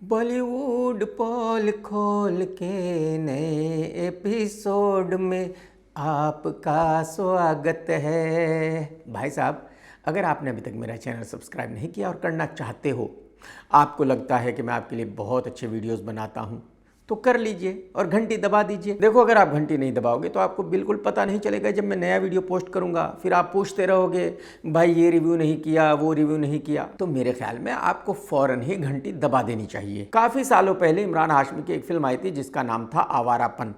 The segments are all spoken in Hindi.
बॉलीवुड पोल खोल के नए एपिसोड में आपका स्वागत है। भाई साहब, अगर आपने अभी तक मेरा चैनल सब्सक्राइब नहीं किया और करना चाहते हो, आपको लगता है कि मैं आपके लिए बहुत अच्छे वीडियोस बनाता हूं, तो कर लीजिए और घंटी दबा दीजिए। देखो, अगर आप घंटी नहीं दबाओगे तो आपको बिल्कुल पता नहीं चलेगा जब मैं नया वीडियो पोस्ट करूंगा। फिर आप पूछते रहोगे, भाई ये रिव्यू नहीं किया, वो रिव्यू नहीं किया। तो मेरे ख्याल में आपको फौरन ही घंटी दबा देनी चाहिए। काफ़ी सालों पहले इमरान हाशमी की एक फिल्म आई थी जिसका नाम था Awarapan.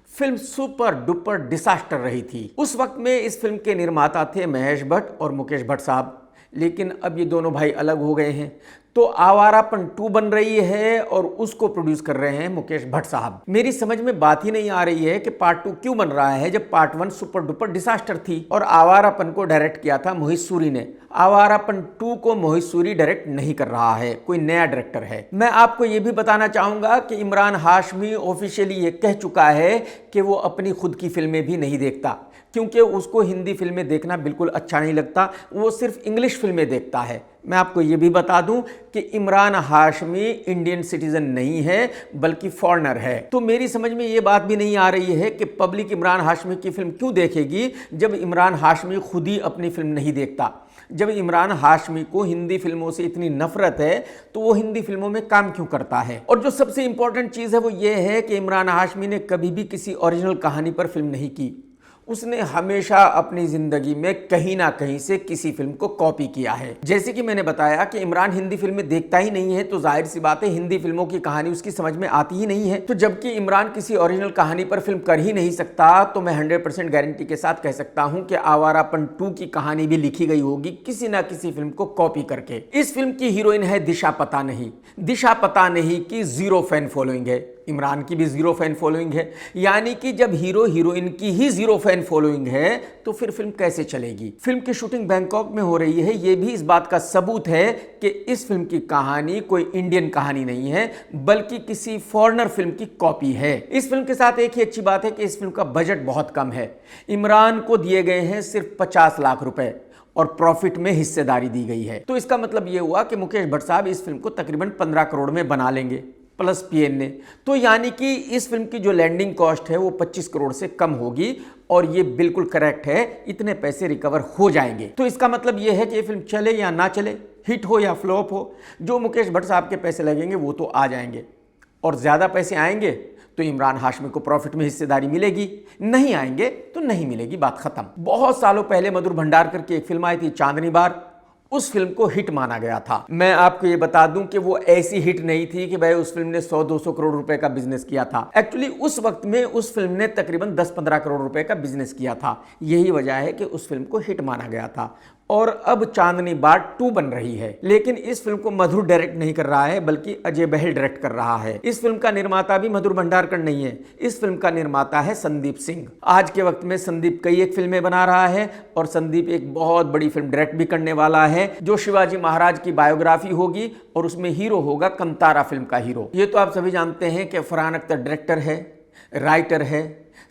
Film super duper disaster रही थी। उस वक्त में इस फिल्म के निर्माता थे महेश भट्ट और मुकेश भट्ट साहब, लेकिन अब ये दोनों भाई अलग हो गए हैं। तो आवारापन 2 बन रही है और उसको प्रोड्यूस कर रहे हैं मुकेश भट्ट साहब। मेरी समझ में बात ही नहीं आ रही है कि पार्ट 2 क्यों बन रहा है जब पार्ट 1 सुपर डुपर डिसास्टर थी। और आवारापन को डायरेक्ट किया था मोहित सूरी ने। आवारापन 2 को मोहित सूरी डायरेक्ट नहीं कर रहा है, कोई नया डायरेक्टर है। मैं आपको यह भी बताना चाहूंगा कि इमरान हाशमी ऑफिशियली ये कह चुका है कि वो अपनी खुद की फिल्में भी नहीं देखता, क्योंकि उसको हिंदी फिल्में देखना बिल्कुल अच्छा नहीं लगता। वो सिर्फ इंग्लिश फिल्में देखता है। मैं आपको ये भी बता दूं कि इमरान हाशमी इंडियन सिटीजन नहीं है बल्कि फॉरेनर है। तो मेरी समझ में ये बात भी नहीं आ रही है कि पब्लिक इमरान हाशमी की फिल्म क्यों देखेगी जब इमरान हाशमी खुद ही अपनी फिल्म नहीं देखता। जब इमरान हाशमी को हिंदी फिल्मों से इतनी नफरत है तो वो हिंदी फिल्मों में काम क्यों करता है। और जो सबसे इंपॉर्टेंट चीज़ है वो ये है कि इमरान हाशमी ने कभी भी किसी ओरिजिनल कहानी पर फिल्म नहीं की। उसने हमेशा अपनी जिंदगी में कहीं ना कहीं से किसी फिल्म को कॉपी किया है। जैसे कि मैंने बताया कि इमरान हिंदी फिल्में देखता ही नहीं है, तो जाहिर सी बात है हिंदी फिल्मों की कहानी उसकी समझ में आती ही नहीं है। तो जबकि इमरान किसी ओरिजिनल कहानी पर फिल्म कर ही नहीं सकता, तो मैं 100% गारंटी के साथ कह सकता हूं कि आवारापन 2 की कहानी भी लिखी गई होगी किसी ना किसी फिल्म को कॉपी करके। इस फिल्म की हीरोइन है दिशा पता नहीं। दिशा पता नहीं की 0 फैन फॉलोइंग है। इमरान की भी 0 फैन फॉलोइंग है। यानी कि जब हीरो हीरोइन की ही 0 फैन फॉलोइंग है तो फिर फिल्म कैसे चलेगी। फिल्म की शूटिंग बैंकॉक में हो रही है। यह भी इस बात का सबूत है कि इस फिल्म की कहानी कोई इंडियन कहानी नहीं है बल्कि किसी फॉरेनर फिल्म की कॉपी है। इस फिल्म के साथ एक ही अच्छी बात है कि इस फिल्म का बजट बहुत कम है। इमरान को दिए गए हैं सिर्फ 50 लाख रुपए और प्रॉफिट में हिस्सेदारी दी गई है। तो इसका मतलब यह हुआ कि मुकेश भट्ट साहब इस फिल्म को तकरीबन 15 करोड़ में बना लेंगे प्लस पीएनए। तो यानी कि इस फिल्म की जो लैंडिंग कॉस्ट है वो 25 करोड़ से कम होगी और ये बिल्कुल करेक्ट है, इतने पैसे रिकवर हो जाएंगे। तो इसका मतलब ये है कि ये फिल्म चले या ना चले, हिट हो या फ्लॉप हो, जो मुकेश भट्ट साहब के पैसे लगेंगे वो तो आ जाएंगे। और ज़्यादा पैसे आएंगे तो इमरान हाशमी को प्रॉफिट में हिस्सेदारी मिलेगी, नहीं आएंगे तो नहीं मिलेगी, बात खत्म। बहुत सालों पहले मधुर भंडारकर की एक फिल्म आई थी चांदनी बार। उस फिल्म को हिट माना गया था। मैं आपको ये बता दूं कि वो ऐसी हिट नहीं थी कि भाई उस फिल्म ने 100-200 करोड़ रुपए का बिजनेस किया था। एक्चुअली उस वक्त में उस फिल्म ने तकरीबन 10-15 करोड़ रुपए का बिजनेस किया था। यही वजह है कि उस फिल्म को हिट माना गया था। और अब चांदनी बार 2 बन रही है, लेकिन इस फिल्म को मधुर डायरेक्ट नहीं कर रहा है बल्कि अजय बहल डायरेक्ट कर रहा है। इस फिल्म का निर्माता भी मधुर भंडारकर नहीं है, इस फिल्म का निर्माता है संदीप सिंह। आज के वक्त में संदीप कई एक फिल्में बना रहा है और संदीप एक बहुत बड़ी फिल्म डायरेक्ट भी करने वाला है जो शिवाजी महाराज की बायोग्राफी होगी और उसमें हीरो होगा कंतारा फिल्म का हीरो। ये तो आप सभी जानते हैं कि फरहान अख्तर डायरेक्टर है, राइटर है,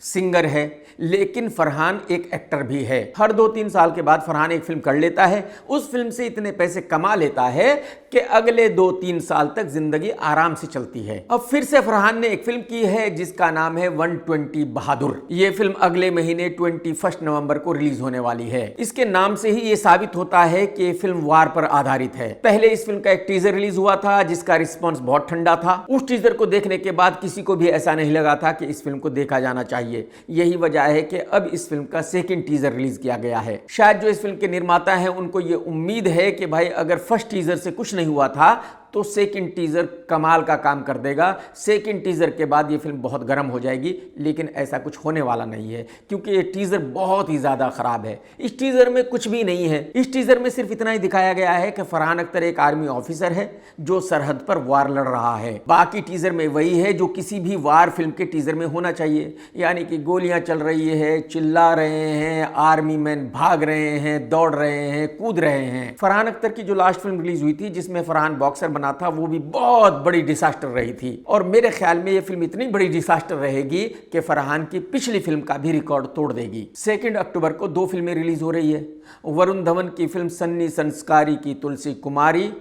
सिंगर है, लेकिन फरहान एक एक्टर भी है। हर 2-3 साल के बाद फरहान एक फिल्म कर लेता है, उस फिल्म से इतने पैसे कमा लेता है कि अगले 2-3 साल तक जिंदगी आराम से चलती है। अब फिर से फरहान ने एक फिल्म की है जिसका नाम है 120 बहादुर। यह फिल्म अगले महीने 21 नवंबर को रिलीज होने वाली है। इसके नाम से ही यह साबित होता है कि यह फिल्म वार पर आधारित है। पहले इस फिल्म का एक टीजर रिलीज हुआ था जिसका रिस्पॉन्स बहुत ठंडा था। उस टीजर को देखने के बाद किसी को भी ऐसा नहीं लगा था कि इस फिल्म को देखा जाना चाहिए। यही वजह है कि अब इस फिल्म का सेकंड टीजर रिलीज किया गया है। शायद जो इस फिल्म के निर्माता हैं उनको ये उम्मीद है कि भाई अगर फर्स्ट टीजर से कुछ नहीं हुआ था तो सेकंड टीजर कमाल का काम कर देगा। सेकंड टीजर के बाद ये फिल्म बहुत गर्म हो जाएगी, लेकिन ऐसा कुछ होने वाला नहीं है क्योंकि ये टीजर बहुत ही ज्यादा खराब है। इस टीजर में कुछ भी नहीं है। इस टीजर में सिर्फ इतना ही दिखाया गया है कि फरहान अख्तर एक आर्मी ऑफिसर है जो सरहद पर वार लड़ रहा है। बाकी टीजर में वही है जो किसी भी वार फिल्म के टीजर में होना चाहिए, यानी कि गोलियां चल रही है, चिल्ला रहे हैं, आर्मी मैन भाग रहे हैं, दौड़ रहे हैं, कूद रहे हैं। फरहान अख्तर की जो लास्ट फिल्म रिलीज हुई थी जिसमें फरहान बॉक्सर बना था वो भी बहुत बड़ी डिसास्टर रही थी और मेरे ख्याल में ये फिल्म इतनी बड़ी डिसास्टर रहेगी कि फरहान की पिछली फिल्म का भी रिकॉर्ड तोड़ देगी। 2 अक्टूबर को 2 फिल्में रिलीज हो रही है। वरुण धवन की फिल्म सन्नी संस्कारी की तुलसी कुमारी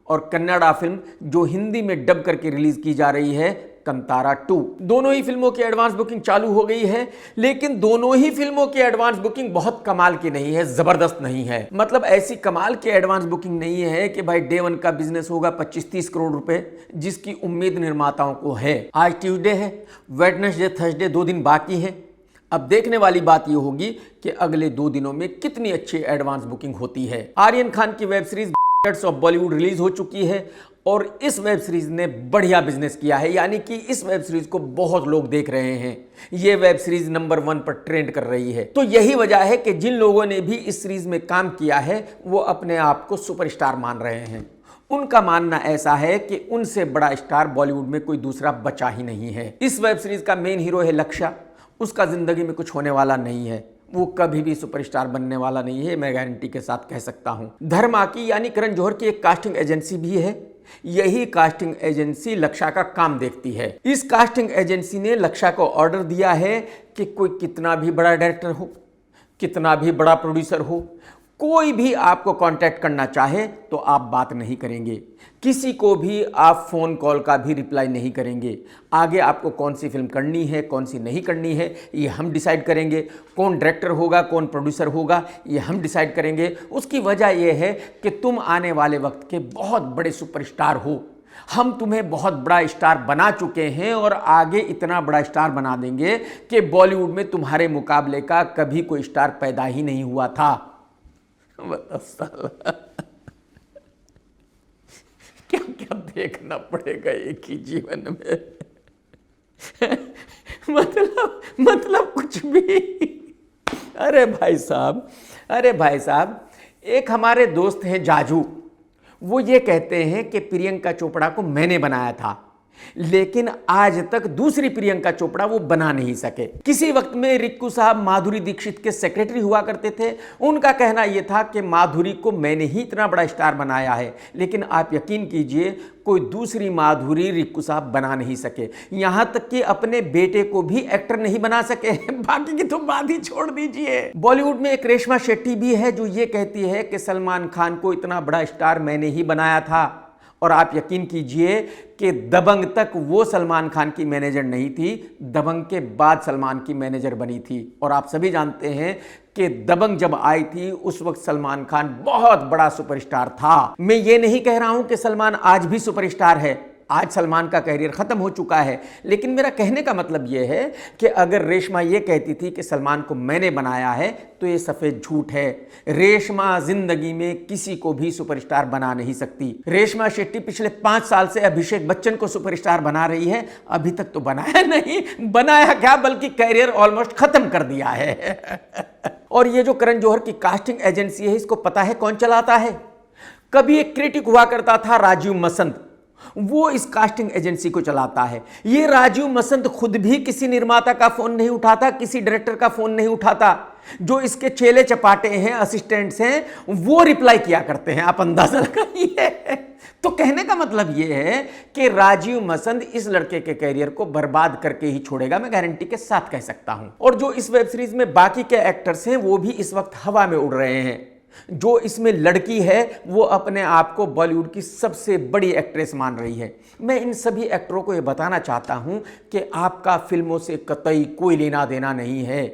और कन्नड़ा फिल्म जो हिंदी में डब करके रिलीज की जा रही है कंतारा 2। दोनों ही फिल्मों की एडवांस बुकिंग चालू हो गई है, लेकिन दोनों ही फिल्मों की एडवांस बुकिंग बहुत कमाल की नहीं है, जबरदस्त नहीं है। मतलब ऐसी कमाल की एडवांस बुकिंग नहीं है कि भाई डे वन का बिजनेस होगा 25-30 करोड़ रुपए, जिसकी उम्मीद निर्माताओं को है। आज ट्यूसडे है, वेडनेसडे थर्सडे 2 दिन बाकी है। अब देखने वाली बात यह होगी कि अगले 2 दिनों में कितनी अच्छी एडवांस बुकिंग होती है। आर्यन खान की web series of Bollywood release हो चुकी है और इस वेब सीरीज ने बढ़िया बिजनेस किया है, यानी कि इस वेब सीरीज को बहुत लोग देख रहे हैं। ये वेब सीरीज नंबर 1 पर ट्रेंड कर रही है। तो यही वजह है कि जिन लोगों ने भी इस सीरीज में काम किया है वो अपने आप को सुपरस्टार मान रहे हैं। उनका मानना ऐसा है कि उनसे बड़ा स्टार बॉलीवुड में कोई दूसरा बचा ही नहीं है। इस वेब सीरीज का मेन हीरो है लक्ष्य। उसका जिंदगी में कुछ होने वाला नहीं है, वो कभी भी सुपरस्टार बनने वाला नहीं है, मैं गारंटी के साथ कह सकता हूं। धर्मा की यानी करण जौहर की एक कास्टिंग एजेंसी भी है। यही कास्टिंग एजेंसी लक्ष्य का काम देखती है। इस कास्टिंग एजेंसी ने लक्ष्य को ऑर्डर दिया है कि कोई कितना भी बड़ा डायरेक्टर हो, कितना भी बड़ा प्रोड्यूसर हो, कोई भी आपको कांटेक्ट करना चाहे तो आप बात नहीं करेंगे, किसी को भी आप फ़ोन कॉल का भी रिप्लाई नहीं करेंगे। आगे आपको कौन सी फिल्म करनी है, कौन सी नहीं करनी है, ये हम डिसाइड करेंगे। कौन डायरेक्टर होगा, कौन प्रोड्यूसर होगा, ये हम डिसाइड करेंगे। उसकी वजह यह है कि तुम आने वाले वक्त के बहुत बड़े सुपरस्टार हो। हम तुम्हें बहुत बड़ा स्टार बना चुके हैं और आगे इतना बड़ा स्टार बना देंगे कि बॉलीवुड में तुम्हारे मुकाबले का कभी कोई स्टार पैदा ही नहीं हुआ था। क्या क्या देखना पड़ेगा एक ही जीवन में। मतलब कुछ भी। अरे भाई साहब, एक हमारे दोस्त हैं जाजू, वो ये कहते हैं कि प्रियंका चोपड़ा को मैंने बनाया था, लेकिन आज तक दूसरी प्रियंका चोपड़ा वो बना नहीं सके। किसी वक्त में रिक्कू साहब माधुरी दीक्षित के सेक्रेटरी हुआ करते थे। उनका कहना यह था कि माधुरी को मैंने ही इतना बड़ा स्टार बनाया है, लेकिन आप यकीन कीजिए कोई दूसरी माधुरी रिक्कू साहब बना नहीं सके। यहां तक कि अपने बेटे को भी एक्टर नहीं बना सके। बाकी की तो बात ही छोड़ दीजिए। बॉलीवुड में एक रेशमा शेट्टी भी है जो ये कहती है कि सलमान खान को इतना बड़ा स्टार मैंने ही बनाया था, और आप यकीन कीजिए कि दबंग तक वो सलमान खान की मैनेजर नहीं थी, दबंग के बाद सलमान की मैनेजर बनी थी। और आप सभी जानते हैं कि दबंग जब आई थी उस वक्त सलमान खान बहुत बड़ा सुपरस्टार था। मैं ये नहीं कह रहा हूं कि सलमान आज भी सुपरस्टार है, आज सलमान का कैरियर ख़त्म हो चुका है, लेकिन मेरा कहने का मतलब यह है कि अगर रेशमा ये कहती थी कि सलमान को मैंने बनाया है तो ये सफ़ेद झूठ है। रेशमा जिंदगी में किसी को भी सुपरस्टार बना नहीं सकती। रेशमा शेट्टी पिछले 5 साल से अभिषेक बच्चन को सुपरस्टार बना रही है, अभी तक तो बनाया नहीं, बनाया क्या बल्कि कैरियर ऑलमोस्ट ख़त्म कर दिया है। और ये जो करण जौहर की कास्टिंग एजेंसी है, इसको पता है कौन चलाता है? कभी एक क्रिटिक हुआ करता था राजीव मसंद, वो इस कास्टिंग एजेंसी को चलाता है। ये राजीव मसंद खुद भी किसी निर्माता का फोन नहीं उठाता, किसी डायरेक्टर का फोन नहीं उठाता। जो इसके चेले चपाटे हैं, असिस्टेंट्स हैं, वो रिप्लाई किया करते हैं। आप अंदाजा लगाइए। तो कहने का मतलब यह है कि राजीव मसंद इस लड़के के कैरियर को बर्बाद करके ही छोड़ेगा, मैं गारंटी के साथ कह सकता हूं। और जो इस वेब सीरीज में बाकी के एक्टर्स हैं वो भी इस वक्त हवा में उड़ रहे हैं। जो इसमें लड़की है वो अपने आप को बॉलीवुड की सबसे बड़ी एक्ट्रेस मान रही है। मैं इन सभी एक्टरों को ये बताना चाहता हूं कि आपका फिल्मों से कतई कोई लेना देना नहीं है।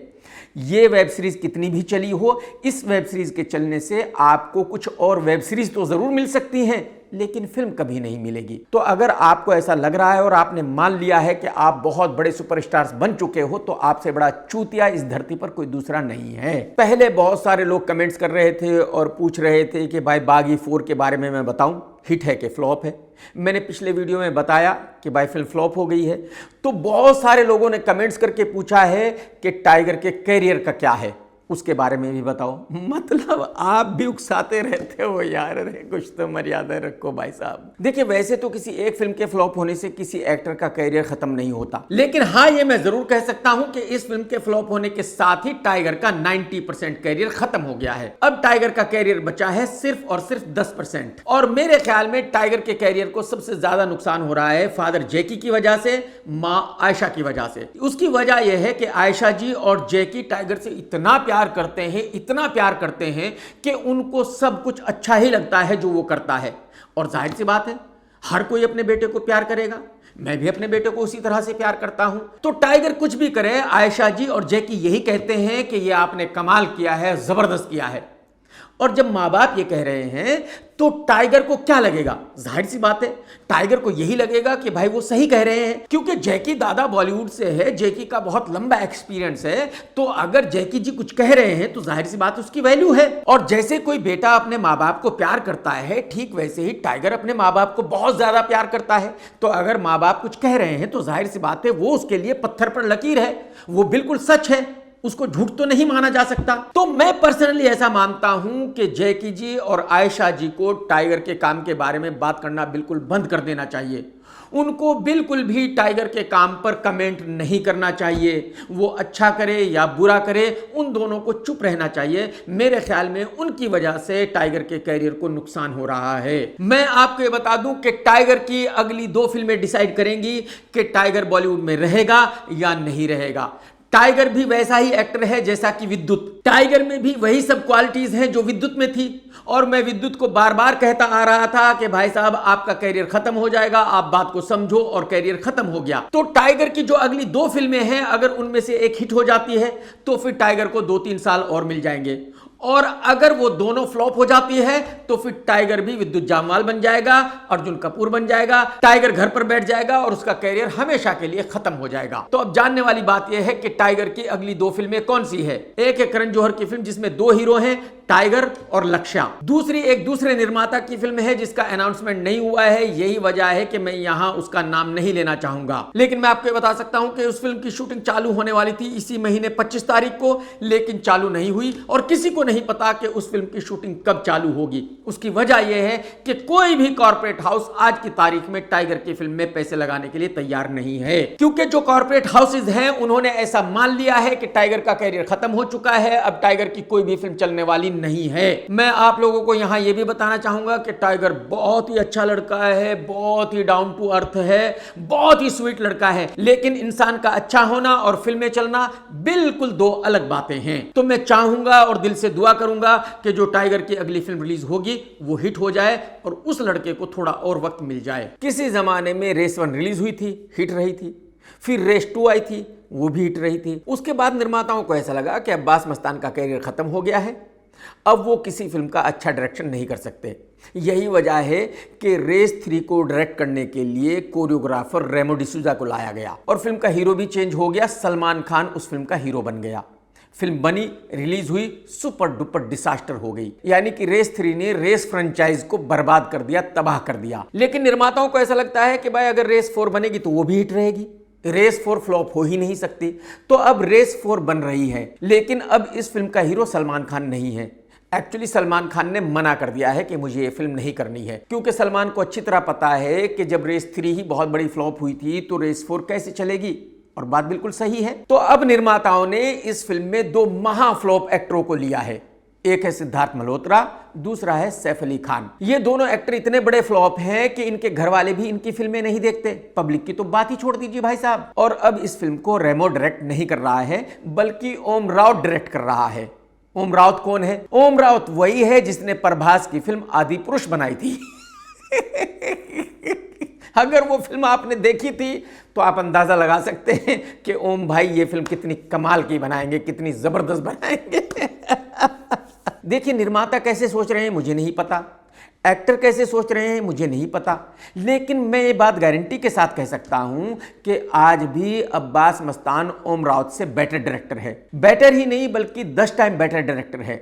ये वेब सीरीज कितनी भी चली हो, इस वेब सीरीज के चलने से आपको कुछ और वेब सीरीज तो जरूर मिल सकती हैं, लेकिन फिल्म कभी नहीं मिलेगी। तो अगर आपको ऐसा लग रहा है और आपने मान लिया है कि आप बहुत बड़े सुपरस्टार्स बन चुके हो, तो आपसे बड़ा चूतिया इस धरती पर कोई दूसरा नहीं है। पहले बहुत सारे लोग कमेंट्स कर रहे थे और पूछ रहे थे कि भाई बागी 4 के बारे में मैं बताऊं, हिट है कि फ्लॉप है। मैंने पिछले वीडियो में बताया कि भाई फिल्म फ्लॉप हो गई है। तो बहुत सारे लोगों ने कमेंट्स करके पूछा है कि टाइगर के कैरियर का क्या है, उसके बारे में भी बताओ। मतलब आप भी उकसाते रहते हो यार, अरे कुछ तो मर्यादा रखो भाई साहब। देखिए वैसे तो किसी एक फिल्म के फ्लॉप होने से किसी एक्टर का कैरियर खत्म नहीं होता, लेकिन हाँ ये मैं जरूर कह सकता हूं कि इस फिल्म के फ्लॉप होने के साथ ही टाइगर का 90% कैरियर खत्म हो गया है। अब टाइगर का कैरियर बचा है सिर्फ और सिर्फ 10%। और मेरे ख्याल में टाइगर के कैरियर को सबसे ज्यादा नुकसान हो रहा है फादर जैकी की वजह से, माँ आयशा की वजह से। उसकी वजह यह है कि आयशा जी और जैकी टाइगर से इतना प्यार प्यार करते हैं, इतना प्यार करते हैं कि उनको सब कुछ अच्छा ही लगता है जो वो करता है। और जाहिर सी बात है, हर कोई अपने बेटे को प्यार करेगा। मैं भी अपने बेटे को उसी तरह से प्यार करता हूं। तो टाइगर कुछ भी करे, आयशा जी और जैकी यही कहते हैं कि ये आपने कमाल किया है, जबरदस्त किया है। और जब माँ बाप ये कह रहे हैं तो टाइगर को क्या लगेगा? जाहिर सी बात है, टाइगर को यही लगेगा कि भाई वो सही कह रहे हैं, क्योंकि जैकी दादा बॉलीवुड से है, जैकी का बहुत लंबा एक्सपीरियंस है। तो अगर जैकी जी कुछ कह रहे हैं तो जाहिर सी बात उसकी वैल्यू है। और जैसे कोई बेटा अपने माँ बाप को प्यार करता है, ठीक वैसे ही टाइगर अपने माँ बाप को बहुत ज्यादा प्यार करता है। तो अगर माँ बाप कुछ कह रहे हैं तो जाहिर सी बात है वो उसके लिए पत्थर पर लकीर है, वो बिल्कुल सच है, उसको झूठ तो नहीं माना जा सकता। तो मैं पर्सनली ऐसा मानता हूं कि जैकी जी और आयशा जी को टाइगर के काम के बारे में बात करना बिल्कुल बंद कर देना चाहिए। उनको बिल्कुल भी टाइगर के काम पर कमेंट नहीं करना चाहिए। वो अच्छा करे या बुरा करे, उन दोनों को चुप रहना चाहिए। मेरे ख्याल में उनकी वजह से टाइगर के कैरियर को नुकसान हो रहा है। मैं आपको ये बता दूं कि टाइगर की अगली 2 फिल्में डिसाइड करेंगी कि टाइगर बॉलीवुड में रहेगा या नहीं रहेगा। टाइगर भी वैसा ही एक्टर है जैसा कि विद्युत। टाइगर में भी वही सब क्वालिटीज हैं जो विद्युत में थी। और मैं विद्युत को बार बार कहता आ रहा था कि भाई साहब आपका कैरियर खत्म हो जाएगा, आप बात को समझो, और कैरियर खत्म हो गया। तो टाइगर की जो अगली 2 फिल्में हैं, अगर उनमें से एक हिट हो जाती है तो फिर टाइगर को 2-3 साल और मिल जाएंगे। और अगर वो दोनों फ्लॉप हो जाती है तो फिर टाइगर भी विद्युत जामवाल बन जाएगा, अर्जुन कपूर बन जाएगा, टाइगर घर पर बैठ जाएगा और उसका कैरियर हमेशा के लिए खत्म हो जाएगा। तो अब जानने वाली बात यह है कि टाइगर की अगली 2 फिल्में कौन सी है। एक है करण जौहर की फिल्म जिसमें 2 हीरो हैं, टाइगर और लक्ष्या। दूसरी एक दूसरे निर्माता की फिल्म है जिसका अनाउंसमेंट नहीं हुआ है। यही वजह है कि मैं यहां उसका नाम नहीं लेना चाहूंगा। लेकिन मैं आपको बता सकता हूं कि उस फिल्म की शूटिंग चालू होने वाली थी इसी महीने 25 तारीख को, लेकिन चालू नहीं हुई और किसी को नहीं पता कि उस फिल्म की शूटिंग कब चालू होगी। उसकी वजह यह है कि कोई भी कॉर्पोरेट हाउस आज की तारीख में टाइगर की फिल्म में पैसे लगाने के लिए तैयार नहीं है, क्योंकि जो कॉर्पोरेट हाउसेज हैं उन्होंने ऐसा मान लिया है कि टाइगर का कैरियर खत्म हो चुका है, अब टाइगर की कोई भी फिल्म चलने वाली नहीं है। मैं आप लोगों को यहां यह भी बताना चाहूंगा कि टाइगर बहुत ही अच्छा लड़का है, बहुत ही डाउन टू अर्थ है, बहुत ही स्वीट लड़का है, लेकिन इंसान का अच्छा होना और फिल्में चलना बिल्कुल 2 अलग बातें हैं। तो मैं चाहूंगा और दिल से दुआ करूंगा कि जो टाइगर की अगली फिल्म रिलीज होगी वो हिट हो जाए और उस लड़के को थोड़ा और वक्त मिल जाए। किसी जमाने में रेस 1 रिलीज हुई थी, हिट रही थी, फिर रेस 2 आई थी, वो भी हिट रही थी। उसके बाद निर्माताओं को ऐसा लगा कि अब्बास मस्तान का कैरियर खत्म हो गया है, अब वो किसी फिल्म का अच्छा डायरेक्शन नहीं कर सकते। यही वजह है कि रेस 3 को डायरेक्ट करने के लिए कोरियोग्राफर रेमो डिसूजा को लाया गया और फिल्म का हीरो भी चेंज हो गया। सलमान खान उस फिल्म का हीरो बन गया। फिल्म बनी, रिलीज हुई, सुपर डुपर डिसास्टर हो गई। यानी कि रेस 3 ने रेस फ्रेंचाइज को बर्बाद कर दिया, तबाह कर दिया। लेकिन निर्माताओं को ऐसा लगता है कि भाई अगर रेस 4 बनेगी तो वो भी हिट रहेगी, रेस 4 फ्लॉप हो ही नहीं सकती। तो अब रेस 4 बन रही है, लेकिन अब इस फिल्म का हीरो सलमान खान नहीं है। एक्चुअली सलमान खान ने मना कर दिया है कि मुझे ये फिल्म नहीं करनी है, क्योंकि सलमान को अच्छी तरह पता है कि जब रेस 3 ही बहुत बड़ी फ्लॉप हुई थी तो रेस 4 कैसे चलेगी। और बात बिल्कुल सही है। तो अब निर्माताओं ने इस फिल्म में 2 महाफ्लॉप एक्टरों को लिया है। एक है सिद्धार्थ मल्होत्रा, दूसरा है सैफ अली खान। ये दोनों एक्टर इतने बड़े फ्लॉप हैं कि इनके घर वाले भी इनकी फिल्में नहीं देखते। पब्लिक की तो बात ही छोड़ दीजिए भाई साहब। और अब इस फिल्म को रेमो डायरेक्ट नहीं कर रहा है, बल्कि ओम राउत डायरेक्ट कर रहा है। ओम राउत कौन है? ओम राउत वही है जिसने प्रभास की फिल्म आदि पुरुष बनाई थी। अगर वो फिल्म आपने देखी थी तो आप अंदाजा लगा सकते हैं कि ओम भाई ये फिल्म कितनी कमाल की बनाएंगे, कितनी जबरदस्त बनाएंगे। देखिए, निर्माता कैसे सोच रहे हैं मुझे नहीं पता, एक्टर कैसे सोच रहे हैं मुझे नहीं पता, लेकिन मैं ये बात गारंटी के साथ कह सकता हूं कि आज भी अब्बास मस्तान ओम राउत से बेटर डायरेक्टर है। बेटर ही नहीं बल्कि 10 टाइम बेटर डायरेक्टर है।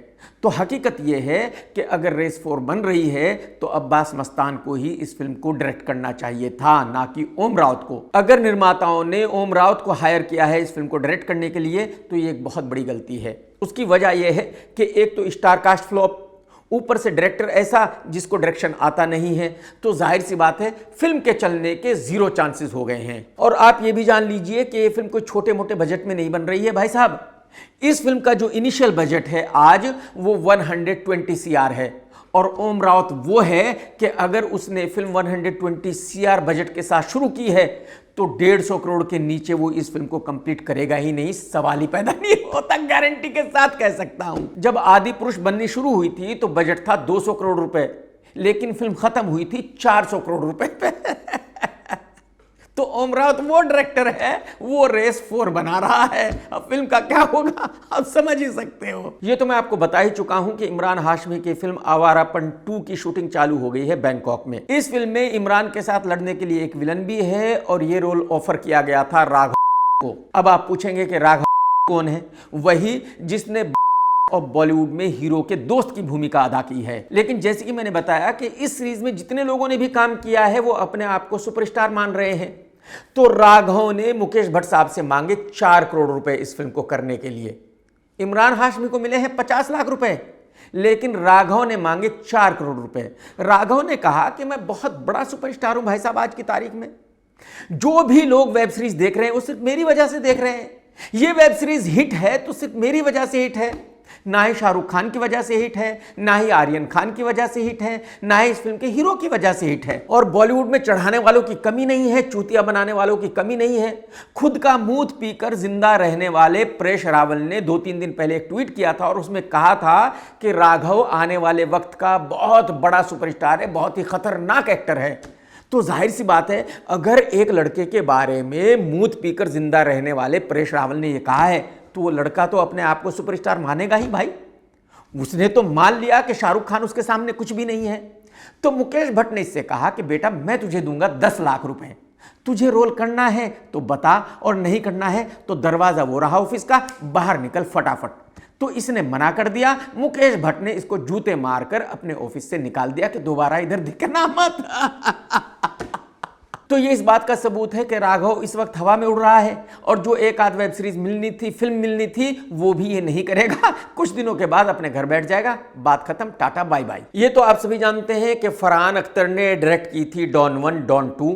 तो हकीकत यह है कि अगर रेस 4 बन रही है तो अब्बास मस्तान को ही इस फिल्म को डायरेक्ट करना चाहिए था, ना कि ओम राउत को। अगर निर्माताओं ने ओम राउत को हायर किया है इस फिल्म को डायरेक्ट करने के लिए तो ये एक बहुत बड़ी गलती है। उसकी वजह यह है कि एक तो स्टार कास्ट फ्लॉप, ऊपर से डायरेक्टर ऐसा जिसको डायरेक्शन आता नहीं है, तो जाहिर सी बात है फिल्म के चलने के 0 चांसेस हो गए हैं। और आप ये भी जान लीजिए कि ये फिल्म कोई छोटे मोटे बजट में नहीं बन रही है भाई साहब। इस फिल्म का जो इनिशियल बजट है आज वो 120 CR है और ओम रावत वो है कि अगर उसने फिल्म 120 CR बजट के साथ शुरू की है तो 150 करोड़ के नीचे वो इस फिल्म को कंप्लीट करेगा ही नहीं, सवाल ही पैदा नहीं होता, गारंटी के साथ कह सकता हूं। जब आदि पुरुष बननी शुरू हुई थी तो बजट था 200 करोड़ रुपए, लेकिन फिल्म खत्म हुई थी 400 करोड़ रुपए पे। तो ओम रावत वो डायरेक्टर है, वो रेस 4 बना रहा है। अब फिल्म का क्या होगा आप समझ ही सकते हो। ये तो मैं आपको बता ही चुका हूं कि इमरान हाशमी की फिल्म आवारापन 2 की शूटिंग चालू हो गई है बैंकॉक में। इस फिल्म में इमरान के साथ लड़ने के लिए एक विलन भी है और ये रोल ऑफर किया गया था राघव को। अब आप पूछेंगे कि राघव कौन है? वही जिसने और बॉलीवुड में हीरो के दोस्त की भूमिका अदा की है। लेकिन जैसे कि मैंने बताया कि इस सीरीज में जितने लोगों ने भी काम किया है वो अपने आप को सुपरस्टार मान रहे हैं। तो राघव ने मुकेश भट्ट साहब से मांगे 4 करोड़ रुपए इस फिल्म को करने के लिए। इमरान हाशमी को मिले हैं 50 लाख रुपए, लेकिन राघव ने मांगे 4 करोड़ रुपए। राघव ने कहा कि मैं बहुत बड़ा सुपरस्टार हूं भाई साहब, आज की तारीख में जो भी लोग वेब सीरीज देख रहे हैं वो सिर्फ मेरी वजह से देख रहे हैं। ये वेब सीरीज हिट है तो सिर्फ मेरी वजह से हिट है, ना ही शाहरुख खान की वजह से हिट है, ना ही आर्यन खान की वजह से हिट है, ना ही इस फिल्म के हीरो की वजह से हिट है। और बॉलीवुड में चढ़ाने वालों की कमी नहीं है, चूतिया बनाने वालों की कमी नहीं है। खुद का मूत पीकर जिंदा रहने वाले परेश रावल ने 2-3 दिन पहले एक ट्वीट किया था और उसमें कहा था कि राघव आने वाले वक्त का बहुत बड़ा सुपरस्टार है, बहुत ही खतरनाक एक्टर है। तो जाहिर सी बात है, अगर एक लड़के के बारे में मूत पीकर जिंदा रहने वाले परेश रावल ने यह कहा है तो वो लड़का तो अपने आप को सुपरस्टार मानेगा ही भाई। उसने तो मान लिया कि शाहरुख खान उसके सामने कुछ भी नहीं है। तो मुकेश भट्ट ने इससे कहा कि बेटा मैं तुझे दूंगा 10 लाख रुपए, तुझे रोल करना है तो बता और नहीं करना है तो दरवाजा वो रहा ऑफिस का, बाहर निकल फटाफट। तो इसने मना कर दिया। मुकेश भट्ट ने इसको जूते मारकर अपने ऑफिस से निकाल दिया कि दोबारा इधर दिखना मत। तो ये इस बात का सबूत है कि राघव इस वक्त हवा में उड़ रहा है और जो एक आध वेब सीरीज मिलनी थी, फिल्म मिलनी थी, वो भी ये नहीं करेगा। कुछ दिनों के बाद अपने घर बैठ जाएगा, बात खत्म, टाटा बाय बाय। ये तो आप सभी जानते हैं कि फरहान अख्तर ने डायरेक्ट की थी डॉन 1, डॉन 2।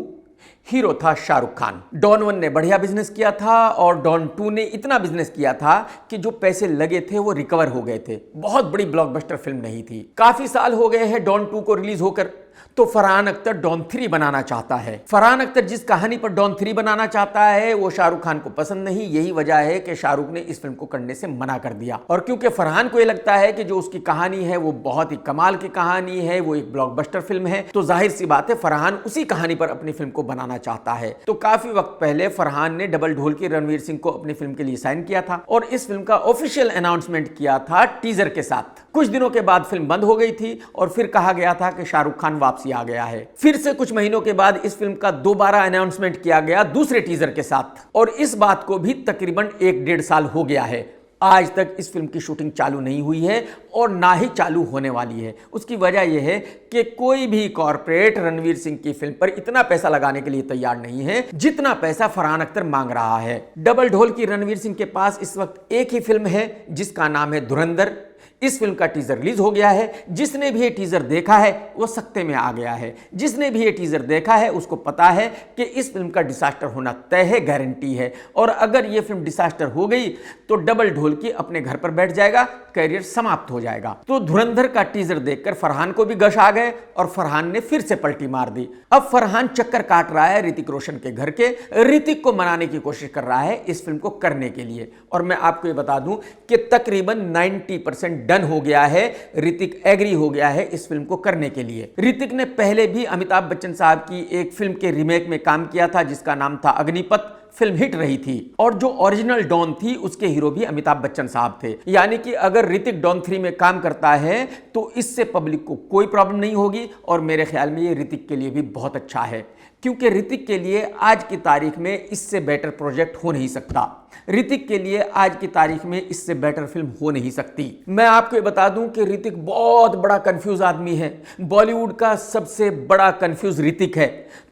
हीरो था शाहरुख खान। डॉन 1 ने बढ़िया बिजनेस किया था और डॉन 2 ने इतना बिजनेस किया था कि जो पैसे लगे थे वो रिकवर हो गए थे। बहुत बड़ी ब्लॉकबस्टर फिल्म नहीं थी। काफी साल हो गए हैं डॉन 2 को रिलीज होकर, तो फरहान अख्तर डॉन 3 बनाना चाहता है। फरहान अख्तर जिस कहानी पर डॉन 3 बनाना चाहता है वो शाहरुख खान को पसंद नहीं। यही वजह है कि शाहरुख ने इस फिल्म को करने से मना कर दिया। और क्योंकि फरहान को यह लगता है कि जो उसकी कहानी है वो बहुत ही कमाल की कहानी है, वो एक ब्लॉकबस्टर फिल्म है, तो जाहिर सी बात है फरहान उसी कहानी पर अपनी फिल्म को बनाना चाहता है। तो काफी वक्त पहले फरहान ने डबल ढोल की रणवीर सिंह को अपनी फिल्म के लिए साइन किया था और इस फिल्म का ऑफिशियल अनाउंसमेंट किया था टीजर के साथ। कुछ दिनों के बाद फिल्म बंद हो गई थी और फिर कहा गया था कि शाहरुख खान वापसी आ गया है। फिर से कुछ महीनों के बाद इस फिल्म का दोबारा अनाउंसमेंट किया गया दूसरे टीजर के साथ और इस बात को भी तकरीबन 1-1.5 साल हो गया है। आज तक इस फिल्म की शूटिंग चालू नहीं हुई है और ना ही चालू होने वाली है। उसकी वजह यह है कि कोई भी कॉर्पोरेट रणवीर सिंह की फिल्म पर इतना पैसा लगाने के लिए तैयार नहीं है जितना पैसा फरहान अख्तर मांग रहा है। डबल ढोल की रणवीर सिंह के पास इस वक्त एक ही फिल्म है जिसका नाम है धुरंधर। इस फिल्म का टीजर रिलीज हो गया है। जिसने भी ये टीजर देखा है वो सकते में आ गया है। जिसने भी ये टीजर देखा है उसको पता है कि इस फिल्म का डिसास्टर होना तय है, गारंटी है। और अगर ये फिल्म डिसास्टर हो गई तो डबल ढोल की अपने घर पर बैठ जाएगा, कैरियर समाप्त हो जाएगा। तो धुरंधर का टीजर देखकर फरहान को भी गश आ गए और फरहान ने फिर से पलटी मार दी। अब फरहान चक्कर काट रहा है ऋतिक रोशन के घर के। ऋतिक को मनाने की कोशिश कर रहा है इस फिल्म को करने के लिए। और मैं आपको ये बता दूं कि तकरीबन 90% डन हो गया है। ऋतिक एग्री हो गया है इस फिल्म को करने के लिए। ऋतिक ने पहले भी अमिताभ बच्चन साहब की एक फिल्म के रीमेक में काम किया था जिसका नाम था अग्निपथ। फिल्म हिट रही थी और जो ओरिजिनल डॉन थी उसके हीरो भी अमिताभ बच्चन साहब थे। यानी कि अगर ऋतिक डॉन 3 में काम करता है तो इससे पब्लिक को कोई प्रॉब्लम नहीं होगी और मेरे ख्याल में ये ऋतिक के लिए भी बहुत अच्छा है, क्योंकि ऋतिक के लिए आज की तारीख में इससे बेटर प्रोजेक्ट हो नहीं सकता। ऋतिक के लिए आज की तारीख में इससे बेटर फिल्म हो नहीं सकती। मैं आपको ये बता दूं कि ऋतिक बहुत बड़ा कंफ्यूज आदमी है। बॉलीवुड का सबसे बड़ा कंफ्यूज ऋतिक है।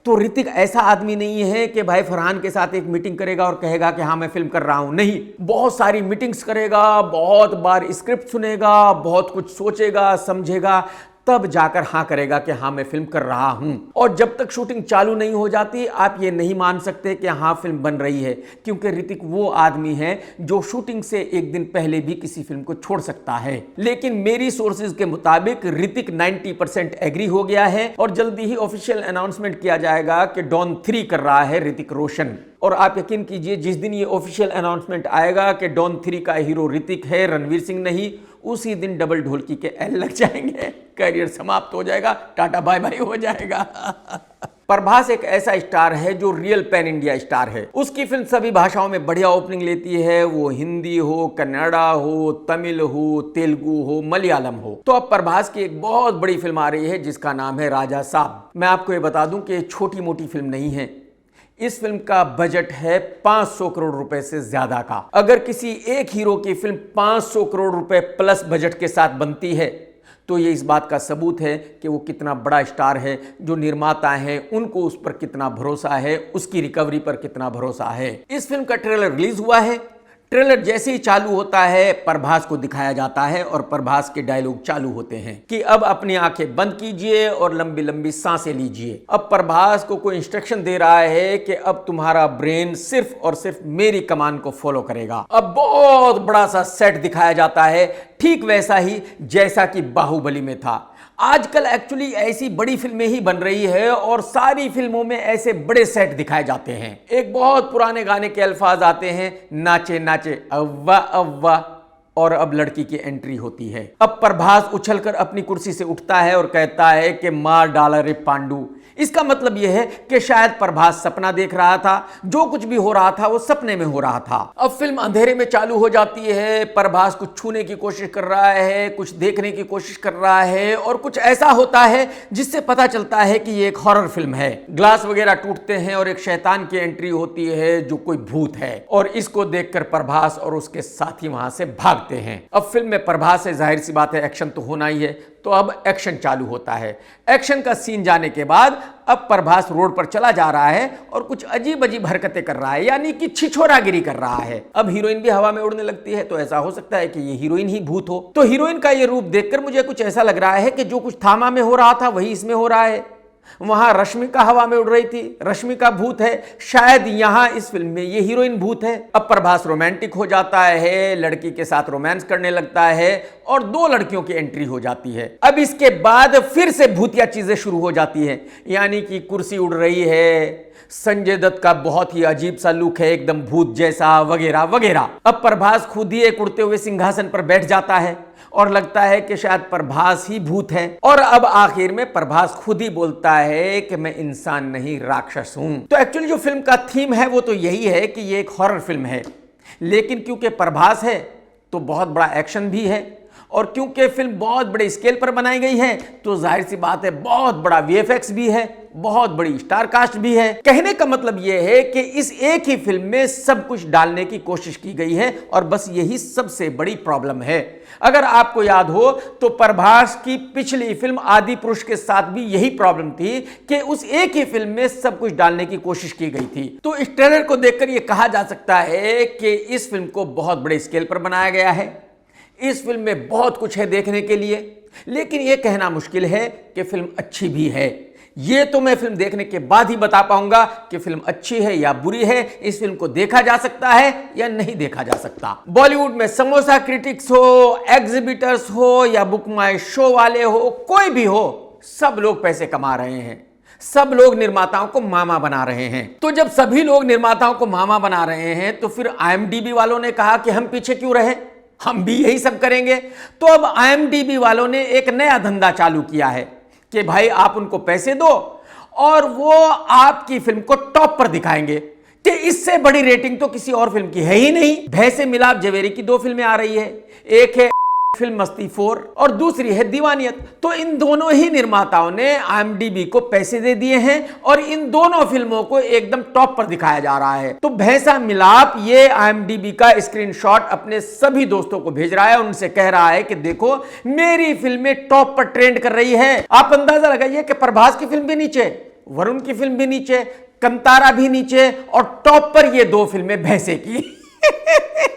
तो ऋतिक ऐसा आदमी नहीं है कि भाई फरहान के साथ एक मीटिंग करेगा और कहेगा कि हाँ मैं फिल्म कर रहा हूं। नहीं, बहुत सारी मीटिंग्स करेगा, बहुत बार स्क्रिप्ट सुनेगा, बहुत कुछ सोचेगा समझेगा, तब जाकर हाँ करेगा कि हाँ मैं फिल्म कर रहा हूं। और जब तक शूटिंग चालू नहीं हो जाती आप ये नहीं मान सकते कि हाँ फिल्म बन रही है, क्योंकि ऋतिक वो आदमी है जो शूटिंग से एक दिन पहले भी किसी फिल्म को छोड़ सकता है। लेकिन मेरी सोर्सेज के मुताबिक ऋतिक 90% एग्री हो गया है और जल्दी ही ऑफिशियल अनाउंसमेंट किया जाएगा कि डॉन 3 कर रहा है ऋतिक रोशन। और आप यकीन कीजिए जिस दिन ये ऑफिशियल अनाउंसमेंट आएगा कि डॉन 3 का हीरो ऋतिक है, रणवीर सिंह नहीं, उसी दिन डबल ढोलकी के एल लग जाएंगे, करियर समाप्त हो जाएगा, टाटा बाय बाय हो जाएगा। प्रभास एक ऐसा स्टार है जो रियल पैन इंडिया स्टार है। उसकी फिल्म सभी भाषाओं में बढ़िया ओपनिंग लेती है, वो हिंदी हो, कन्नड़ा हो, तमिल हो, तेलुगु हो, मलयालम हो। तो अब प्रभास की एक बहुत बड़ी फिल्म आ रही है जिसका नाम है राजा साहब। मैं आपको ये बता दूं कि छोटी मोटी फिल्म नहीं है। इस फिल्म का बजट है 500 करोड़ रुपए से ज्यादा का। अगर किसी एक हीरो की फिल्म 500 करोड़ रुपए प्लस बजट के साथ बनती है तो ये इस बात का सबूत है कि वो कितना बड़ा स्टार है, जो निर्माता हैं उनको उस पर कितना भरोसा है, उसकी रिकवरी पर कितना भरोसा है। इस फिल्म का ट्रेलर रिलीज हुआ है। ट्रेलर जैसे ही चालू होता है प्रभास को दिखाया जाता है और प्रभास के डायलॉग चालू होते हैं कि अब अपनी आंखें बंद कीजिए और लंबी लंबी सांसें लीजिए। अब प्रभास को कोई इंस्ट्रक्शन दे रहा है कि अब तुम्हारा ब्रेन सिर्फ और सिर्फ मेरी कमांड को फॉलो करेगा। अब बहुत बड़ा सा सेट दिखाया जाता है, ठीक वैसा ही जैसा कि बाहुबली में था। आजकल एक्चुअली ऐसी बड़ी फिल्में ही बन रही है और सारी फिल्मों में ऐसे बड़े सेट दिखाए जाते हैं। एक बहुत पुराने गाने के अल्फाज आते हैं, नाचे नाचे अव्वा अव्वा, और अब लड़की की एंट्री होती है। अब प्रभास उछलकर अपनी कुर्सी से उठता है और कहता है कि मार डाला रे पांडु। इसका मतलब यह है कि शायद प्रभास सपना देख रहा था, जो कुछ भी हो रहा था वो सपने में हो रहा था। अब फिल्म अंधेरे में चालू हो जाती है, प्रभास कुछ छूने की कोशिश कर रहा है, कुछ देखने की कोशिश कर रहा है और कुछ ऐसा होता है जिससे पता चलता है कि ये एक हॉरर फिल्म है। ग्लास वगैरह टूटते हैं और एक शैतान की एंट्री होती है जो कोई भूत है, और इसको देखकर प्रभास और उसके साथी वहां से भागते हैं। अब फिल्म में प्रभास है, जाहिर सी बात है एक्शन तो होना ही है, तो अब एक्शन चालू होता है। एक्शन का सीन जाने के बाद अब प्रभास रोड पर चला जा रहा है और कुछ अजीब अजीब हरकतें कर रहा है, यानी कि छिछोरागिरी कर रहा है। अब हीरोइन भी हवा में उड़ने लगती है, तो ऐसा हो सकता है कि ये हीरोइन ही भूत हो। तो हीरोइन का ये रूप देखकर मुझे कुछ ऐसा लग रहा है कि जो कुछ थामा में हो रहा था वही इसमें हो रहा है। वहां रश्मिका हवा में उड़ रही थी, रश्मिका भूत है, शायद यहां इस फिल्म में ये हीरोइन भूत है। अब प्रभास रोमांटिक हो जाता है, लड़की के साथ रोमांस करने लगता है और 2 लड़कियों की एंट्री हो जाती है। अब इसके बाद फिर से भूतिया चीजें शुरू हो जाती हैं, यानी कि कुर्सी उड़ रही है, संजय दत्त का बहुत ही अजीब सा लुक है, एकदम भूत जैसा, वगैरह वगैरह। अब प्रभास खुद ही एक उड़ते हुए सिंहासन पर बैठ जाता है और लगता है कि शायद प्रभास ही भूत है। और अब आखिर में प्रभास खुद ही बोलता है कि मैं इंसान नहीं राक्षस हूं। तो एक्चुअली जो फिल्म का थीम है वो तो यही है कि ये एक हॉरर फिल्म है, लेकिन क्योंकि प्रभास है तो बहुत बड़ा एक्शन भी है, और क्योंकि फिल्म बहुत बड़े स्केल पर बनाई गई है तो जाहिर सी बात है बहुत बड़ा वीएफएक्स भी है, बहुत बड़ी स्टार कास्ट भी है। कहने का मतलब यह है कि इस एक ही फिल्म में सब कुछ डालने की कोशिश की गई है और बस यही सबसे बड़ी प्रॉब्लम है। अगर आपको याद हो तो प्रभास की पिछली फिल्म आदि पुरुष के साथ भी यही प्रॉब्लम थी कि उस एक ही फिल्म में सब कुछ डालने की कोशिश की गई थी। तो इस ट्रेलर को देखकर यह कहा जा सकता है कि इस फिल्म को बहुत बड़े स्केल पर बनाया गया है। इस फिल्म में बहुत कुछ है देखने के लिए, लेकिन यह कहना मुश्किल है कि फिल्म अच्छी भी है। ये तो मैं फिल्म देखने के बाद ही बता पाऊंगा कि फिल्म अच्छी है या बुरी है, इस फिल्म को देखा जा सकता है या नहीं देखा जा सकता। बॉलीवुड में समोसा क्रिटिक्स हो, एग्जिबिटर्स हो या बुक माई शो वाले हो, कोई भी हो, सब लोग पैसे कमा रहे हैं, सब लोग निर्माताओं को मामा बना रहे हैं। तो जब सभी लोग निर्माताओं को मामा बना रहे हैं तो फिर IMDb वालों ने कहा कि हम पीछे क्यों रहे, हम भी यही सब करेंगे। तो अब IMDb वालों ने एक नया धंधा चालू किया है कि भाई आप उनको पैसे दो और वो आपकी फिल्म को टॉप पर दिखाएंगे, कि इससे बड़ी रेटिंग तो किसी और फिल्म की है ही नहीं। भय से मिलाप जवेरी की 2 फिल्में आ रही है, एक है फिल्म मस्ती 4 और दूसरी है दीवानियत। तो इन दोनों ही निर्माताओं ने IMDb को पैसे दे दिए हैं और इन दोनों फिल्मों को एकदम टॉप पर दिखाया जा रहा है। तो भैंसा मिलाप ये IMDb का स्क्रीनशॉट अपने सभी दोस्तों को भेज रहा है, उनसे कह रहा है कि देखो मेरी फिल्में टॉप पर ट्रेंड कर रही है। आप अंदाजा लगाइए कि प्रभास की फिल्म भी नीचे, वरुण की फिल्म भी नीचे, कंतारा भी नीचे और टॉप पर ये 2 फिल्में भैंसे की।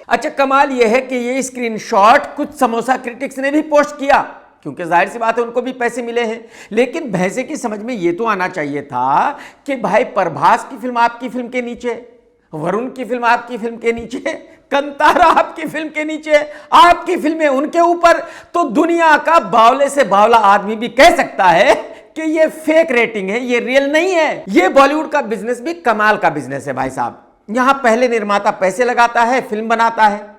अच्छा, कमाल यह है कि ये स्क्रीनशॉट कुछ समोसा क्रिटिक्स ने भी पोस्ट किया, क्योंकि जाहिर सी बात है उनको भी पैसे मिले हैं। लेकिन भैंसे की समझ में ये तो आना चाहिए था कि भाई प्रभास की फिल्म आपकी फिल्म के नीचे, वरुण की फिल्म आपकी फिल्म के नीचे, कंतारा आपकी फिल्म के नीचे, आपकी फिल्में उनके ऊपर, तो दुनिया का बावले से बावला आदमी भी कह सकता है कि ये फेक रेटिंग है, ये रियल नहीं है। ये बॉलीवुड का बिजनेस भी कमाल का बिजनेस है भाई साहब। यहां पहले निर्माता पैसे लगाता है, फिल्म बनाता है,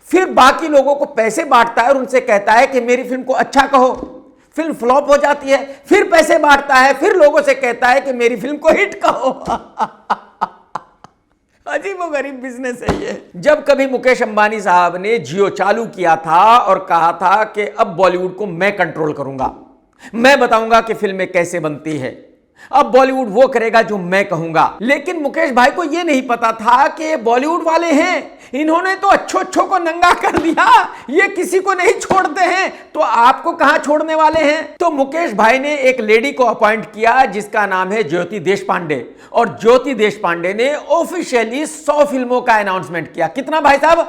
फिर बाकी लोगों को पैसे बांटता है और उनसे कहता है कि मेरी फिल्म को अच्छा कहो। फिल्म फ्लॉप हो जाती है, फिर पैसे बांटता है, फिर लोगों से कहता है कि मेरी फिल्म को हिट कहो। अजीबोगरीब बिजनेस है ये। जब कभी मुकेश अंबानी साहब ने जियो चालू किया था और कहा था कि अब बॉलीवुड को मैं कंट्रोल करूंगा, मैं बताऊंगा कि फिल्में कैसे बनती है, अब बॉलीवुड वो करेगा जो मैं कहूंगा। लेकिन मुकेश भाई को यह नहीं पता था कि ये बॉलीवुड वाले हैं, इन्होंने तो अच्छों को नंगा कर दिया, ये किसी को नहीं छोड़ते हैं, तो आपको कहां छोड़ने वाले हैं। तो मुकेश भाई ने एक लेडी को अपॉइंट किया जिसका नाम है ज्योति देशपांडे, और ज्योति देशपांडे ने ऑफिशियली 100 फिल्मों का अनाउंसमेंट किया। कितना भाई साहब?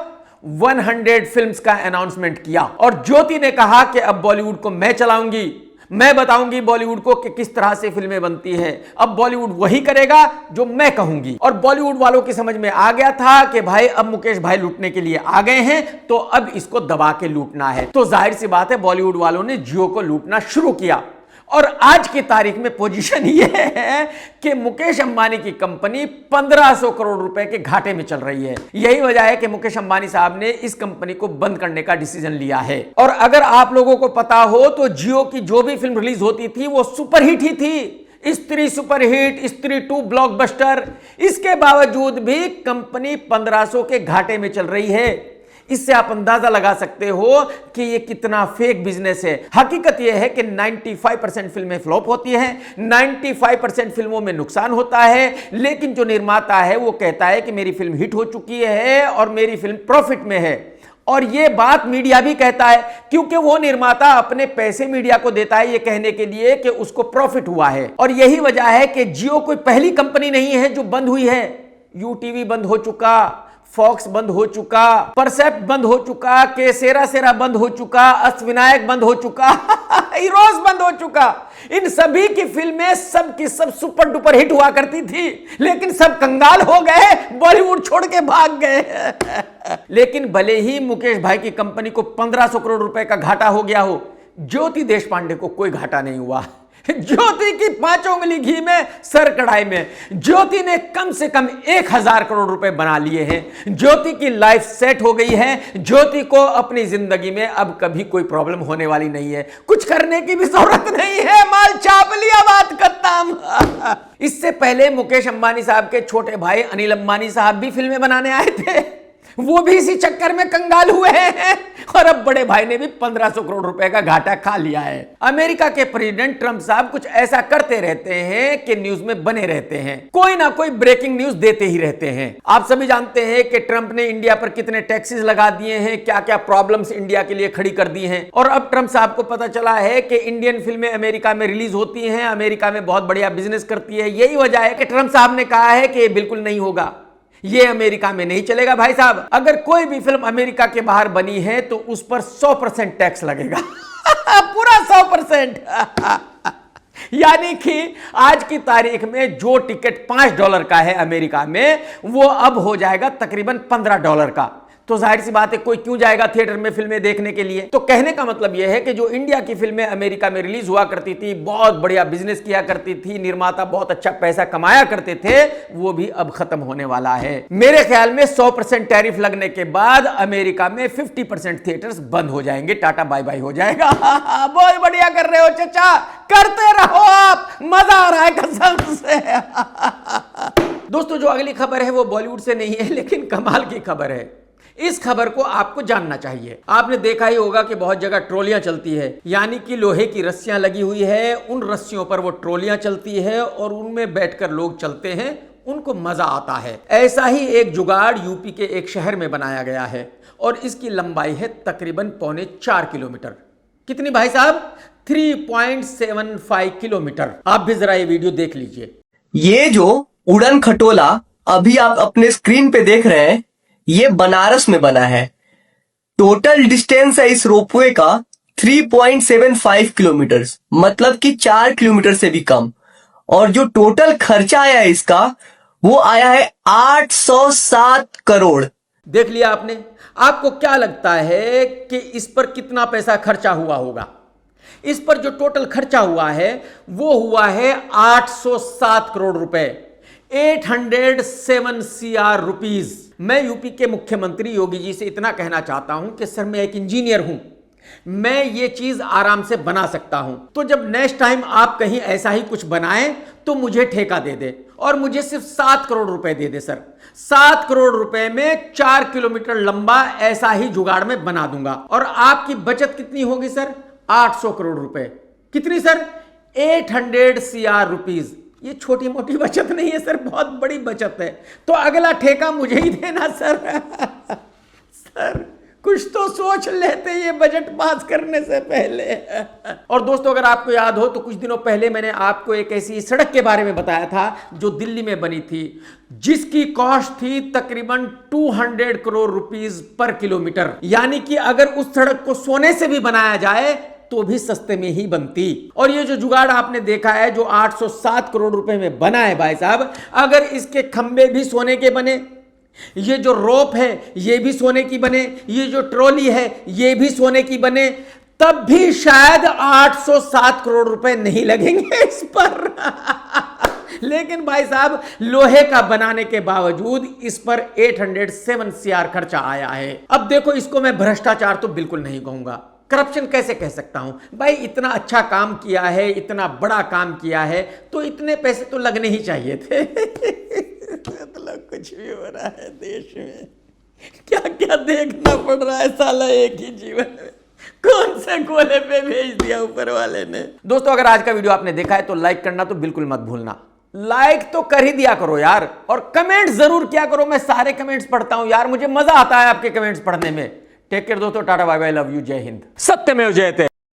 100 फिल्म्स का अनाउंसमेंट किया। और ज्योति ने कहा कि अब बॉलीवुड को मैं चलाऊंगी, मैं बताऊंगी बॉलीवुड को कि किस तरह से फिल्में बनती है, अब बॉलीवुड वही करेगा जो मैं कहूंगी। और बॉलीवुड वालों की समझ में आ गया था कि भाई अब मुकेश भाई लूटने के लिए आ गए हैं, तो अब इसको दबा के लूटना है। तो जाहिर सी बात है बॉलीवुड वालों ने जियो को लूटना शुरू किया। और आज की तारीख में पोजीशन यह है कि मुकेश अंबानी की कंपनी 1500 करोड़ रुपए के घाटे में चल रही है। यही वजह है कि मुकेश अंबानी साहब ने इस कंपनी को बंद करने का डिसीजन लिया है। और अगर आप लोगों को पता हो तो जियो की जो भी फिल्म रिलीज होती थी वो सुपरहिट ही थी। स्त्री सुपरहिट, स्त्री 2 ब्लॉकबस्टर, इसके बावजूद भी कंपनी 1500 के घाटे में चल रही है। इससे आप अंदाजा लगा सकते हो कि ये कितना फेक बिजनेस है। हकीकत यह है कि 95% फिल्में फ्लॉप होती हैं, 95% फिल्मों में नुकसान होता है, लेकिन जो निर्माता है वो कहता है कि मेरी फिल्म हिट हो चुकी है और मेरी फिल्म प्रॉफिट में है। और ये बात मीडिया भी कहता है, क्योंकि वो निर्माता अपने पैसे मीडिया को देता है ये कहने के लिए कि उसको प्रॉफिट हुआ है। और यही वजह है कि जियो कोई पहली कंपनी नहीं है जो बंद हुई है। यूटीवी बंद हो चुका, फॉक्स बंद हो चुका, परसेप्ट बंद हो चुका, केसेरा सेरा बंद हो चुका, अष्टविनायक बंद हो चुका, हीरोज बंद हो चुका। इन सभी की फिल्में सब की सब सुपर डुपर हिट हुआ करती थी, लेकिन सब कंगाल हो गए, बॉलीवुड छोड़ के भाग गए। लेकिन भले ही मुकेश भाई की कंपनी को 1500 करोड़ रुपए का घाटा हो गया हो, ज्योति देशपांडे को कोई घाटा नहीं हुआ। ज्योति की 5 उंगली घी में सर कढ़ाई में। ज्योति ने कम से कम 1000 करोड़ रुपए बना लिए हैं। ज्योति की लाइफ सेट हो गई है। ज्योति को अपनी जिंदगी में अब कभी कोई प्रॉब्लम होने वाली नहीं है, कुछ करने की भी जरूरत नहीं है, माल चाप लिया, बात खत्म। इससे पहले मुकेश अंबानी साहब के छोटे भाई अनिल अंबानी साहब भी फिल्में बनाने आए थे, वो भी इसी चक्कर में कंगाल हुए हैं, और अब बड़े भाई ने भी 1500 करोड़ रुपए का घाटा खा लिया है। अमेरिका के प्रेसिडेंट ट्रंप साहब कुछ ऐसा करते रहते हैं कि न्यूज में बने रहते हैं, कोई ना कोई ब्रेकिंग न्यूज देते ही रहते हैं। आप सभी जानते हैं कि ट्रंप ने इंडिया पर कितने टैक्सेस लगा दिए हैं, क्या क्या प्रॉब्लम्स इंडिया के लिए खड़ी कर दी हैं। और अब ट्रंप साहब को पता चला है कि इंडियन फिल्में अमेरिका में रिलीज होती हैं, अमेरिका में बहुत बढ़िया बिजनेस करती है। यही वजह है कि ट्रंप साहब ने कहा है कि ये बिल्कुल नहीं होगा, ये अमेरिका में नहीं चलेगा भाई साहब। अगर कोई भी फिल्म अमेरिका के बाहर बनी है तो उस पर 100% टैक्स लगेगा। पूरा 100%। यानी कि आज की तारीख में जो टिकट $5 का है अमेरिका में, वो अब हो जाएगा तकरीबन $15 का। तो जाहिर सी बात है कोई क्यों जाएगा थिएटर में फिल्में देखने के लिए। तो कहने का मतलब यह है कि जो इंडिया की फिल्में अमेरिका में रिलीज हुआ करती थी, बहुत बढ़िया बिजनेस किया करती थी, निर्माता बहुत अच्छा पैसा कमाया करते थे, वो भी अब खत्म होने वाला है। मेरे ख्याल में 100% टैरिफ लगने के बाद अमेरिका में 50% थिएटर्स बंद हो जाएंगे, टाटा बाय बाय हो जाएगा। बहुत बढ़िया कर रहे हो चचा, करते रहो आप, मजा आ रहा है कसम से। दोस्तों जो अगली खबर है वो बॉलीवुड से नहीं है, लेकिन कमाल की खबर है। इस खबर को आपको जानना चाहिए। आपने देखा ही होगा कि बहुत जगह ट्रॉलियां चलती है, यानी कि लोहे की रस्सियां लगी हुई है, उन रस्सियों पर वो ट्रॉलियां चलती है और उनमें बैठकर लोग चलते हैं, उनको मजा आता है। ऐसा ही एक जुगाड़ यूपी के एक शहर में बनाया गया है और इसकी लंबाई है तकरीबन 4.25 किलोमीटर। कितनी भाई साहब? 3.75 किलोमीटर। आप भी जरा ये वीडियो देख लीजिए। ये जो उड़न खटोला अभी आप अपने स्क्रीन पे देख रहे हैं, ये बनारस में बना है। टोटल डिस्टेंस है इस रोपवे का 3.75 किलोमीटर, मतलब कि 4 किलोमीटर से भी कम। और जो टोटल खर्चा आया है इसका, वो आया है 807 करोड़। देख लिया आपने। आपको क्या लगता है कि इस पर कितना पैसा खर्चा हुआ होगा? इस पर जो टोटल खर्चा हुआ है वो हुआ है 807 करोड़ रुपए, 807 CR रुपीज। मैं यूपी के मुख्यमंत्री योगी जी से इतना कहना चाहता हूं कि सर, मैं एक इंजीनियर हूं, मैं ये चीज आराम से बना सकता हूं, तो जब नेक्स्ट टाइम आप कहीं ऐसा ही कुछ बनाएं तो मुझे ठेका दे दे और मुझे सिर्फ 7 करोड़ रुपए दे दे सर। 7 करोड़ रुपए में 4 किलोमीटर लंबा ऐसा ही जुगाड़ में बना दूंगा। और आपकी बचत कितनी होगी सर? 800 करोड़ रुपए। कितनी सर? 800 CR rupees. ये छोटी मोटी बचत नहीं है सर, बहुत बड़ी बचत है। तो अगला ठेका मुझे ही देना सर। सर, कुछ तो सोच लेते ये बजट पास करने से पहले। और दोस्तों, अगर आपको याद हो तो कुछ दिनों पहले मैंने आपको एक ऐसी सड़क के बारे में बताया था जो दिल्ली में बनी थी, जिसकी कॉस्ट थी तकरीबन 200 करोड़ रुपीस पर किलोमीटर। यानी कि अगर उस सड़क को सोने से भी बनाया जाए तो भी सस्ते में ही बनती। और ये जो जुगाड़ आपने देखा है जो 807 करोड़ रुपए में बना है भाई साहब, अगर इसके खंबे भी सोने के बने, ये जो रोप है ये भी सोने की बने, ये जो ट्रॉली है ये भी सोने की बने, तब भी शायद 807 करोड़ रुपए नहीं लगेंगे इस पर। लेकिन भाई साहब, लोहे का बनाने के बावजूद इस पर 807 CR खर्चा आया है। अब देखो, इसको मैं भ्रष्टाचार तो बिल्कुल नहीं कहूंगा, करप्शन कैसे कह सकता हूं भाई? इतना अच्छा काम किया है, इतना बड़ा काम किया है, तो इतने पैसे तो लगने ही चाहिए थे। मतलब कुछ भी हो रहा है देश में, क्या क्या देखना पड़ रहा है साला एक ही जीवन में। कौन से गोले पे भेज दिया ऊपर वाले ने। दोस्तों, अगर आज का वीडियो आपने देखा है तो लाइक करना तो बिल्कुल मत भूलना। लाइक तो कर ही दिया करो यार, और कमेंट जरूर किया करो। मैं सारे कमेंट्स पढ़ता हूं यार, मुझे मजा आता है आपके कमेंट्स पढ़ने में। टेक केयर दोस्तों, टाटा बाय बाय, लव यू, जय हिंद, सत्यमेव जयते।